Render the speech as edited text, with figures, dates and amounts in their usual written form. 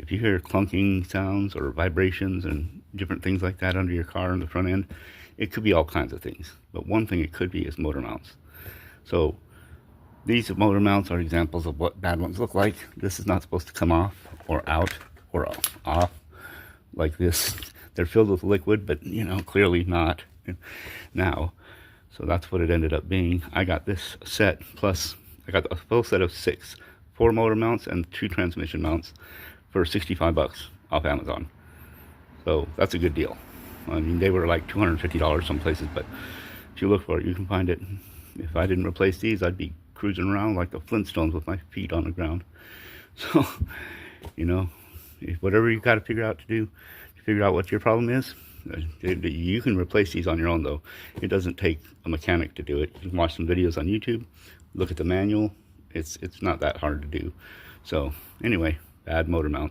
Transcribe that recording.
if you hear clunking sounds or vibrations and different things like that under your car on the front end, it could be all kinds of things. But one thing it could be is motor mounts. So these motor mounts are examples of what bad ones look like. This is not supposed to come off or out or off like this. They're filled with liquid, but you know, clearly not now. So that's what it ended up being. I got this set, plus I got a full set of 6, 4 motor mounts and 2 transmission mounts for 65 bucks off Amazon. So that's a good deal. I mean, they were like $250 some places, but if you look for it, you can find it. If I didn't replace these, I'd be cruising around like the Flintstones with my feet on the ground. So, you know, whatever you got to figure out to do to figure out what your problem is, you can replace these on your own though. It doesn't take a mechanic to do it. You can watch some videos on YouTube, look at the manual. It's not that hard to do. So anyway, bad motor mounts.